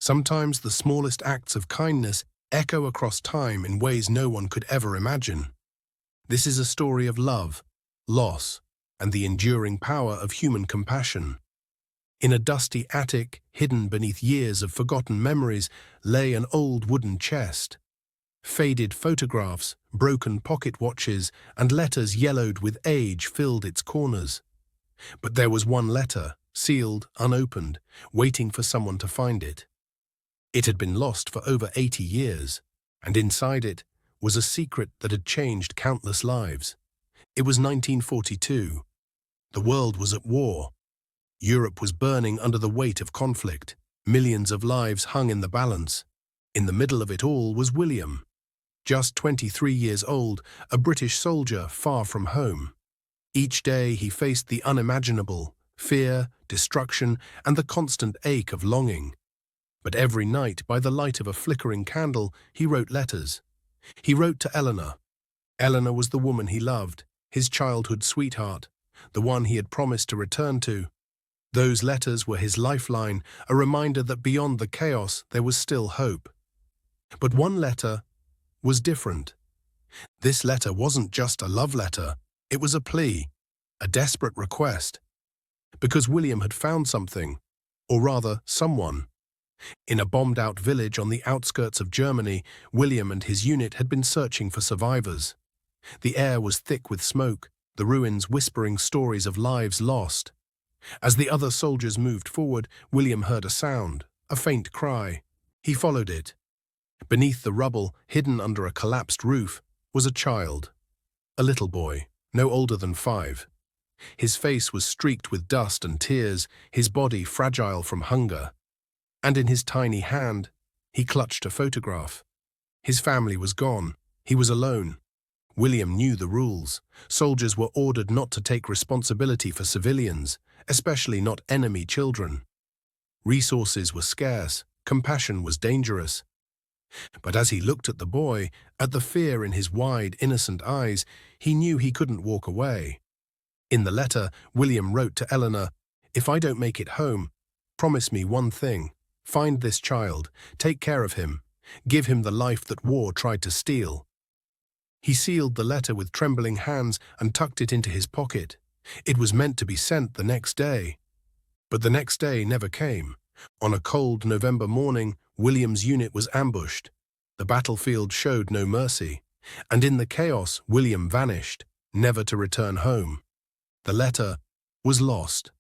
Sometimes the smallest acts of kindness echo across time in ways no one could ever imagine. This is a story of love, loss, and the enduring power of human compassion. In a dusty attic, hidden beneath years of forgotten memories, lay an old wooden chest. Faded photographs, broken pocket watches, and letters yellowed with age filled its corners. But there was one letter, sealed, unopened, waiting for someone to find it. It had been lost for over 80 years, and inside it was a secret that had changed countless lives. It was 1942. The world was at war. Europe was burning under the weight of conflict. Millions of lives hung in the balance. In the middle of it all was William. Just 23 years old, a British soldier far from home. Each day he faced the unimaginable, fear, destruction, and the constant ache of longing. But every night, by the light of a flickering candle, he wrote letters. He wrote to Eleanor. Eleanor was the woman he loved, his childhood sweetheart, the one he had promised to return to. Those letters were his lifeline, a reminder that beyond the chaos there was still hope. But one letter was different. This letter wasn't just a love letter, it was a plea, a desperate request. Because William had found something, or rather, someone. In a bombed-out village on the outskirts of Germany, William and his unit had been searching for survivors. The air was thick with smoke, the ruins whispering stories of lives lost. As the other soldiers moved forward, William heard a sound, a faint cry. He followed it. Beneath the rubble, hidden under a collapsed roof, was a child. A little boy, no older than 5. His face was streaked with dust and tears, his body fragile from hunger. And in his tiny hand, he clutched a photograph. His family was gone. He was alone. William knew the rules. Soldiers were ordered not to take responsibility for civilians, especially not enemy children. Resources were scarce. Compassion was dangerous. But as he looked at the boy, at the fear in his wide, innocent eyes, he knew he couldn't walk away. In the letter, William wrote to Eleanor, "If I don't make it home, promise me one thing. Find this child, take care of him, give him the life that war tried to steal." He sealed the letter with trembling hands and tucked it into his pocket. It was meant to be sent the next day. But the next day never came. On a cold November morning, William's unit was ambushed. The battlefield showed no mercy. And in the chaos, William vanished, never to return home. The letter was lost.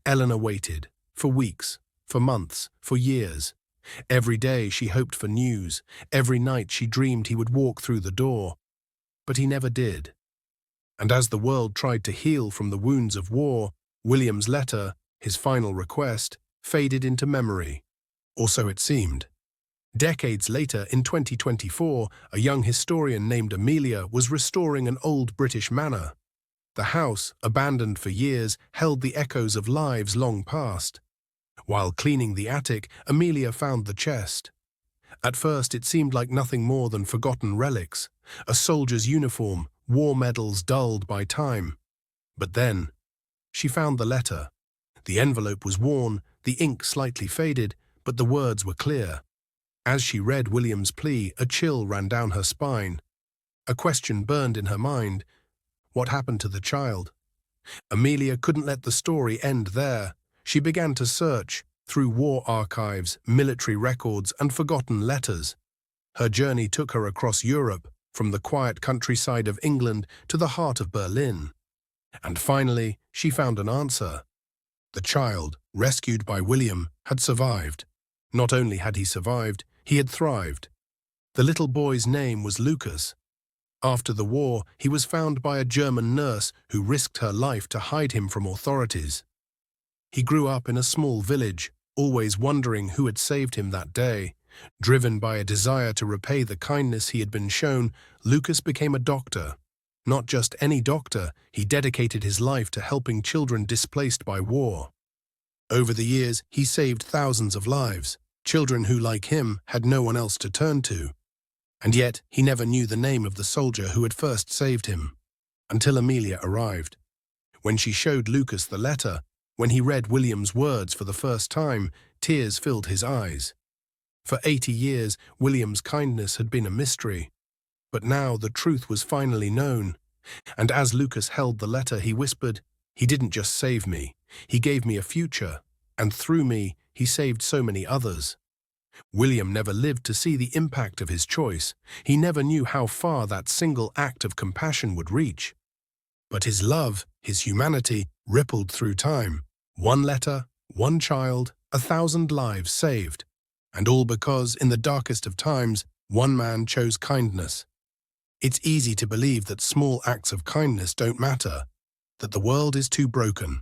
Eleanor waited, for weeks, for months, for years. Every day she hoped for news. Every night she dreamed he would walk through the door. But he never did. And as the world tried to heal from the wounds of war, William's letter, his final request, faded into memory. Or so it seemed. Decades later, in 2024, a young historian named Amelia was restoring an old British manor. The house, abandoned for years, held the echoes of lives long past. While cleaning the attic, Amelia found the chest. At first, it seemed like nothing more than forgotten relics, a soldier's uniform, war medals dulled by time. But then, she found the letter. The envelope was worn, the ink slightly faded, but the words were clear. As she read William's plea, a chill ran down her spine. A question burned in her mind. What happened to the child? Amelia couldn't let the story end there. She began to search through war archives, military records, and forgotten letters. Her journey took her across Europe, from the quiet countryside of England to the heart of Berlin. And finally, she found an answer. The child, rescued by William, had survived. Not only had he survived, he had thrived. The little boy's name was Lucas. After the war, he was found by a German nurse who risked her life to hide him from authorities. He grew up in a small village, always wondering who had saved him that day. Driven by a desire to repay the kindness he had been shown, Lucas became a doctor. Not just any doctor, he dedicated his life to helping children displaced by war. Over the years, he saved thousands of lives, children who, like him, had no one else to turn to. And yet, he never knew the name of the soldier who had first saved him, until Amelia arrived. When she showed Lucas the letter, when he read William's words for the first time, tears filled his eyes. For 80 years, William's kindness had been a mystery. But now the truth was finally known. And as Lucas held the letter, he whispered, "He didn't just save me, he gave me a future. And through me, he saved so many others." William never lived to see the impact of his choice. He never knew how far that single act of compassion would reach. But his love, his humanity, rippled through time. One letter, one child, 1,000 lives saved. And all because, in the darkest of times, one man chose kindness. It's easy to believe that small acts of kindness don't matter, that the world is too broken.